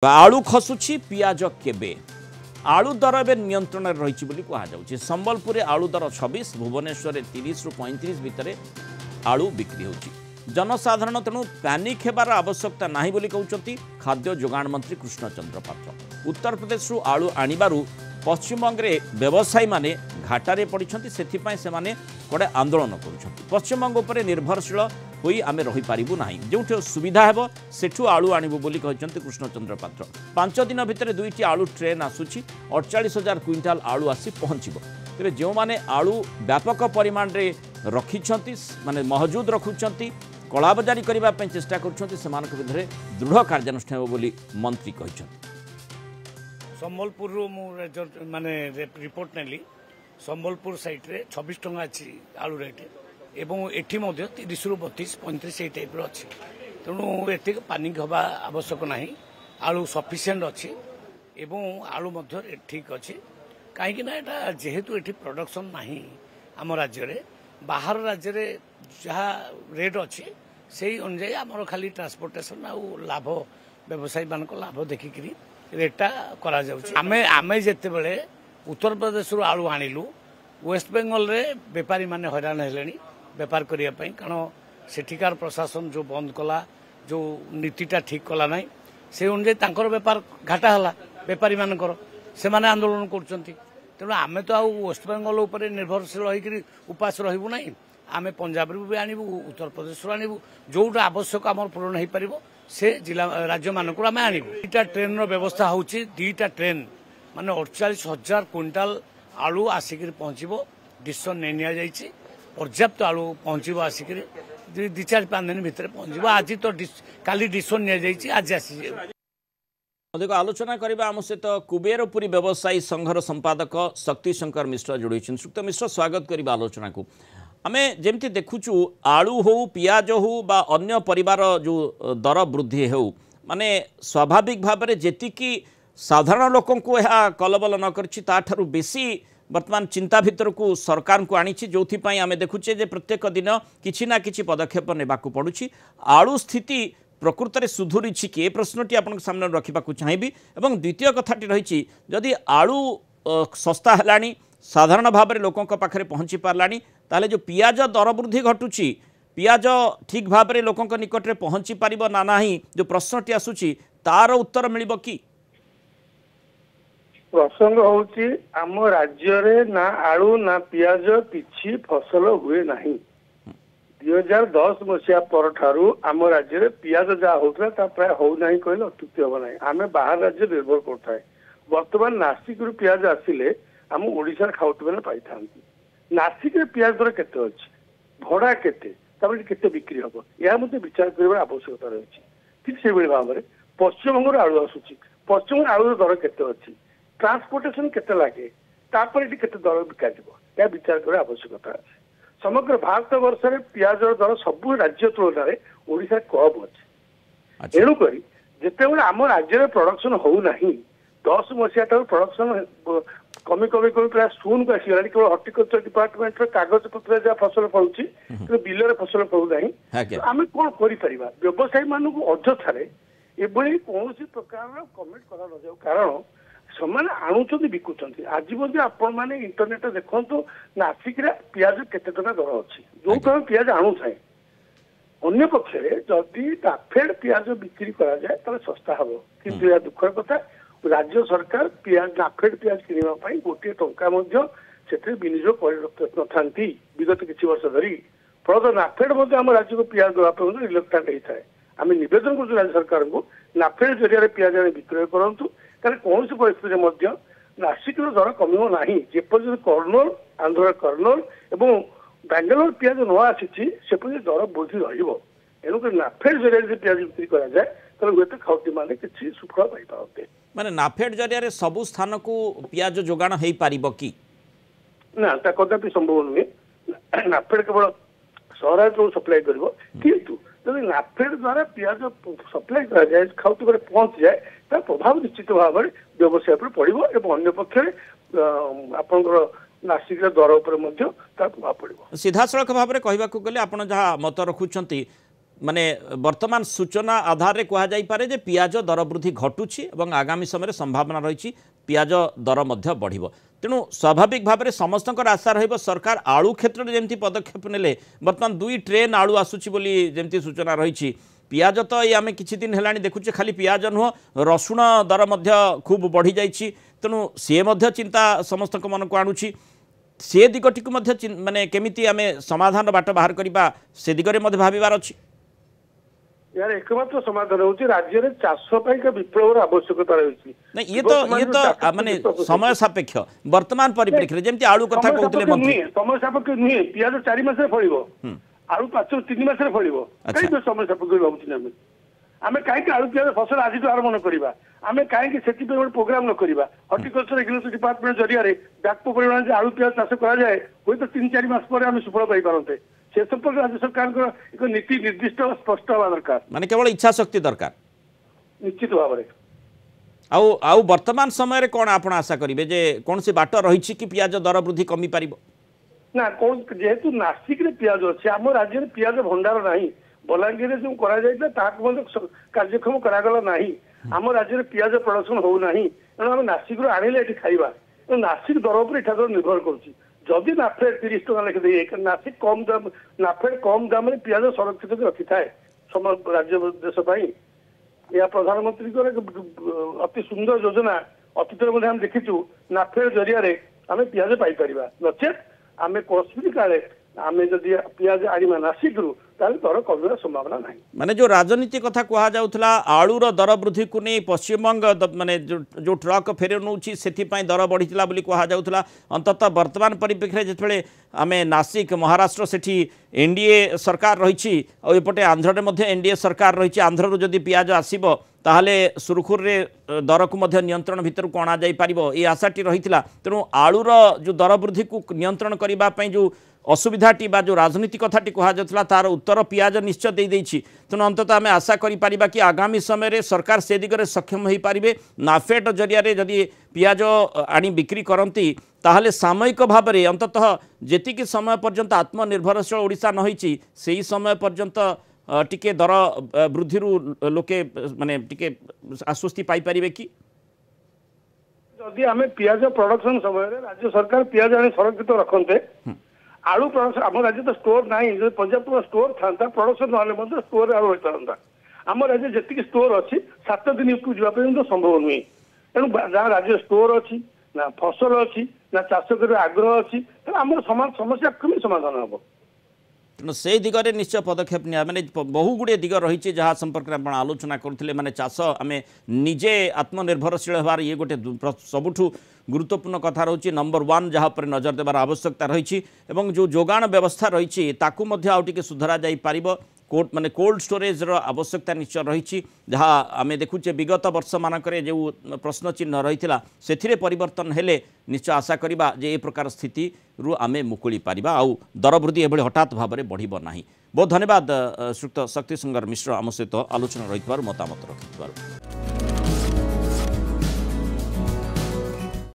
आलू खसुची पियाज केबे आलू दर एवं नियंत्रण रही कहुच्छे। संबलपुर आलू दर 26, भुवनेश्वर 30 रु 35 भितर आलू बिक्री होची। जनसाधारण तेणु पैनिक हेबार आवश्यकता नहीं बोली कहते खाद्य जोगाण मंत्री कृष्णचंद्र पात्र। उत्तर प्रदेश आलू आणिबारु पश्चिमबंग में व्यवसायी माने घाटारे पड़ते से कड़े आंदोलन कर पश्चिमबंग उपर निर्भरशील होई आमे रही पारिबु नाही। जो सुविधा हेबो सेठु आलू आनिबु बोली कहते कृष्णचंद्र पात्र। 5 दिन भितर 2टी आलू ट्रेन आसुची 48,000 क्विंटाल आलू आसी पहुँचब। तेरे जो माने आलू व्यापक परिमाण रे रखिछंती माने महजूद रखुछंती कलाबजारी करने चेष्टा कर विरुद्ध दृढ़ कार्यानुष्ठान बोली मंत्री कहते। संबलपुर माने रिपोर्ट नेली संबलपुर साइट रे 26 टंका अच्छी आलू रेट एवं एठी 30 रु 32 35 ये टाइप अच्छी। तेणु एत पानिक हवा आवश्यक ना। आलू सफिसीयंट अच्छी एवं आलू ठीक अच्छी कहीं जेहेतु ये प्रोडक्शन ना आम राज्य रे बाहर राज्य रे जहाँ रेट अच्छी से अनुजाई आमर खाली ट्रांसपोर्टेशन लाभ व्यवसायी मान लाभ देखिकी रेटा करा जाउछि। आमे जेते बेले उत्तर प्रदेश रु आलू आनिलु वेस्ट बेंगल रे व्यापारी माने हैरान हेलेनी व्यापार करिया पई कारण सेठिकार प्रशासन जो बंद कला जो नीतिटा ठीक कला नाही से अनुजाई तांकर व्यापार घाटा हला व्यापारी मानकर से माने आंदोलन करचंती। तेणु आमे तो वेस्ट बेंगल उपर निर्भरशील होइकरी उपास रहिबु नाही। आमे पंजाब रू भी आनिबु उत्तर प्रदेश रू आनिबु जोटा आवश्यक आमर पूरण हो पार से जिला राज्य मानक आम आनिबु। 2टा ट्रेन व्यवस्था होची 2टा ट्रेन माने 48,000 क्विंटाल आलू आसिक पहुंचब। डिसीजन नहीं निया जाइछि पर्याप्त आलू पहुंचब आसिक 2-4-5 दिन भितर पहुंचब। आज तो काली डिसीजन निया जाइछि आज आसी अधिक आलोचना करबा आम सहित कुबेरपुरी व्यवसायी संघर संपादक शक्ति शंकर मिश्र जोड़ी। श्रीयुक्त मिश्र स्वागत करबा आलोचना को। आमे जेमती देखुचु आलू हो पियाज हो बा अन्य परिवार जो दर वृद्धि हो माने स्वाभाविक भाव में जेतिकी साधारण लोकों को यह कलबल न करछि ताठारु बेसी वर्तमान चिंता भितर को सरकार को आनी जो आमे देखुचे जे प्रत्येक दिन किछि ना किछि पदक्षेप नेबाकू पड़ुछि। आलू स्थिति प्रकृत में सुधुरी कि ए प्रश्नटी आपन सामने रखा चाहिए। एवं द्वितीय कथाटी रही जदि आलू सस्ता है साधारण भाव में लोकों पाखे पहुँची पारानी ताले जो पियाज दर वृद्धि घटुची पियाज ठीक भाव में लोकों निकट में पहुँची पार ना नहीं जो प्रश्नटी आसूची तार उत्तर मिल कि प्रसंग होची आम राज्य रे ना आलू ना पियाज किछि फसल हुए नहीं। 2010 मसीहा पर ठारू आम राज्य रे पियाज जहाँ होता ता प्राय हो नहीं कहले अत्युक्ति हम ना। आम बाहर राज्य निर्भर करता है। वर्तमान नासिक रु पियाज आसिले आम ओडिशा खाउट बेले पाई थांती। नासिक रे पियाज दर केते अछि भड़ा केते तापर केते बिक्री हबो या मते विचार करबा आवश्यकता रही। ठीक से बेले भाव में पश्चिमबंग आलू आसुची पश्चिम आलू दर केते अछि ट्रांसपोर्टेशन केते लागे तापर एटी केते दर बिका जिवो या विचार करबा आवश्यकता अछि। समग्र भारत वर्ष में पियाज दर सब राज्य तुलन में ओडिशा कम अच्छे। एणुक जिते आम राज्य में प्रोडक्शन होना 10 मसीहा प्रोडक्शन कमी कमी कमी प्राय शून्य को आसीगला। केवल हर्टिकल्चर डिपार्टमेंट कागज पत्र जहाँ फसल फलुची बिल फसल फलुना आम कौन कर व्यवसायी मान अଯଥାରେ एभली कौन प्रकार कमेंट करा न जाऊ कारण ସେମାନେ ଆଣୁଛନ୍ତି ବିକୁଛନ୍ତି। ଆଜି ମଧ୍ୟ ଆପଣ ମାନେ ଇଣ୍ଟରନେଟ ଦେଖନ୍ତୁ ନାସିକରେ ପିଆଜ କେତେ ଟଙ୍କା ଦର ଅଛି ଯୋଉଟା ପିଆଜ ଆଣୁଥାଏ। ଅନ୍ୟ ପକ୍ଷରେ ଯଦି ନାଫେଡ ପିଆଜ ବିକ୍ରି କରାଯାଏ ତାହେଲେ ଶସ୍ତା ହେବ। କିନ୍ତୁ ଏହା ଦୁଃଖର କଥା ରାଜ୍ୟ ସରକାର ପିଆଜ ନାଫେଡ ପିଆଜ କିଣିବା ପାଇଁ ଗୋଟିଏ ଟଙ୍କା ମଧ୍ୟ ସେଥିରେ ବିନିଯୋଗ କରିନଥାନ୍ତି ବିଗତ କିଛି ବର୍ଷ ଧରି। ଫଳରେ ନାଫେଡ ମଧ୍ୟ ଆମ ରାଜ୍ୟକୁ ପିଆଜ ଦେବା ପାଇଁ ରିଲକ୍ଟାଣ୍ଟ ହେଇଥାଏ। ଆମେ ନିବେଦନ କରୁଛୁ ରାଜ୍ୟ ସରକାରଙ୍କୁ ନାଫେଡ ଜରିଆରେ ପିଆଜ ଆଣି ବିକ୍ରୟ କରନ୍ତୁ। कौन परिस्थिति नासिक दर कम ना जेपर्यंत कर्नूल आंध्र कर्नूल और बेंगलोर पियाज न आसी से दर वृद्धि रेणुक नाफेड जरिए पियाज बिक्री कराए तो हूँ खाउटी मैंने किसी सुफल पाते माने नाफेड जरिए सबु स्थान को पियाज जोगाण हो पार कि ना कदापि संभव नुहे। नाफेड केवल सहरांचल सप्लाई कर किंतु जब नाफेड द्वारा पियाज सप्लाई कराए खाउटी पहुंच जाए तार प्रभाव निश्चित भाव में व्यवसाय पर पड़ो और अन्य पक्ष आपंकर नासिक दर उपर प्रभाव पड़ो। सीधासख भाव में कहवाक गले आप जहाँ मत रखुंट माने वर्तमान सूचना आधार रे कहा जाई पारे जे पियाज दर वृद्धि घटुची और आगामी समय संभावना रही पियाज दर मध्य बढ़िबो तेणु स्वाभाविक भाव में समस्त आशा रहिबो सरकार आलू क्षेत्र में जमती पदक्षेप नेले वर्तमान 2 ट्रेन आलू आसुची बोली जमती सूचना रही पियाज तो ये आम किछि दिन हेलानी देखुचे खाली पियाज नुह रसुण दर मध्य खूब बढ़ी जाइछि तेणु सी मध्य चिंता समस्त मन को आणुछि से दिगटी को मध्य माने केमिति आमे समाधान बाट बाहर करबा से दिगरे मध्य भाबिबार अछि यार एकमात्र समाधान होची राज्य रे चाष पई का विप्लव आवश्यकता रही नहीं ये तो माने समय सापेक्ष वर्तमान परिप्रेक्षी रे जेमति आलू कथा कहउतले मंत्री समय सापेक्ष नुहे पियाज 4 मास रे फळिबो आलू 3 मास रे फळिबो कई समय सापेक्ष भाबुची ना आमे काहे आलू पियाज फसल आज तो आरंभ न करिबा आमे काहे सेति पे एक प्रोग्राम न करिबा हॉर्टिकल्चर एग्रीकल्चर डिपार्टमेंट जरिया रे व्यापक परिमाण जे आलू पियाज चाष करा जाए होय तो 3-4 मास पर आमे सफल पाई पारंते से संपर्क राज्य सरकार एक नीति निर्दिष्ट और स्पष्ट हवा दरकार माने केवल इच्छा शक्ति दरकार निश्चित भाव में आउ वर्तमान समय रे कोन आपण आशा करिवे जे कोन से बाट रहिछि कि पियाज दर वृद्धि कमी पारिबो ना कोन जेहेतु नासिक रे पियाज अछि हम राज्य रे पियाज भंडार नाही बलांगीर जो करा जाइता ताक मते कार्यक्रम करा गला नाही हम राज्य रे पियाज प्रोडक्शन हो नाही एनो हम नासिक रो आनिले एठी खाइबा नासिक दर पर एठा निर्भर करछि जदि नाफेड 30 टका लेखे दे नासिक कम दाम नाफेड कम दाम में पियाज संरक्षित रखी थाए समस्त राज्य देश या प्रधानमंत्री अति सुंदर योजना अतीत हम देखीचु नाफेड जरिया आम पियाज पाई नचेत आम कौशल काले आम जदि पियाज आनिमा नासिक रु दर कमिर संभावना ना माने जो राजनीति कथा कहा जाउथला आलूर दर वृद्धि को नहीं पश्चिमबंग माने जो ट्रक फेर नौछि सेथिपाई दर बढ़िथिला बोली कहा जाउथला अंततः वर्तमान परिप्रेक्षी जेतबेले आमे नासिक महाराष्ट्र सेठी एनडीए सरकार रहिछि और एपटे आंध्र रे एनडीए सरकार रहिछि आंध्र रु जदि पियाज आसीबो ताहले सुरखुर रे दर को मध्य नियंत्रण भीतर को अणा जाई पारिबो ए आशाटी रहिथिला तेणु आलूर जो दर वृद्धि को नियंत्रण करबा पई जो असुविधाटी बा जो राजनीति कथाटी कहा जाउथला तार उत्तर पियाज निश्चय दे देछि तेणु अंततः आम आशा करिपारिबा कि आगामी समय रे सरकार से दिगरे सक्षम होई पारिबे नाफेड जरिया रे जदि पियाज आनी बिक्री करंती ताहले सामयिक भाव में अंततः जेतिकी समय पर्यंत आत्मनिर्भरशील ओडिशा न होईछि सेही समय पर्यंत टिके दर वृद्धि लोके माने टिके आश्वस्ति पाई पारिबे कि जदि आम पियाज प्रोडक्शन समय राज्य सरकार पियाज आनी संरक्षित रखते आलू प्रोडक्शन आम राज्य तो स्टोर ना जो पर्याप्त स्टोर था प्रोडक्शन ना स्टोर आलू होता आम राज्य जी स्टोर अच्छी 7 दिन को जावाई तो संभव नुहे तेणु जहाँ राज्य स्टोर अच्छी ना फसल अच्छी ना चाष कर आग्रह अच्छी आम समस्या केमी समाधान हम तेणु से दिगरे निश्चय पदक्षेप निया माने बहु गुड़े दिग रही जहाँ संपर्क में आलोचना करते माने चाष आम निजे आत्मनिर्भरशील होवार ये गोटे सबुठु गुरुत्वपूर्ण कथा रही नंबर 1 जहाँ पर नजर देवार आवश्यकता रही जो जोगाण व्यवस्था रही ताकू मध्य आउ टिके सुधरा जाई पारिबो कोल्ड माने कोल्ड स्टोरेज रो आवश्यकता निश्चय रही जहाँ आम देखुचे विगत वर्ष मानक जो प्रश्न चिन्ह रही से परिवर्तन हेले निश्चय आशा करिबा जे ए प्रकार स्थिति रु आमे मुकुली पारिबा आउ दर वृद्धि एभली हठात भाव में बढ़िबो नाही। बहुत धन्यवाद श्रीयुक्त शक्तिशंकर मिश्र आम सहित आलोचना रही मतामत रखिथिबारु।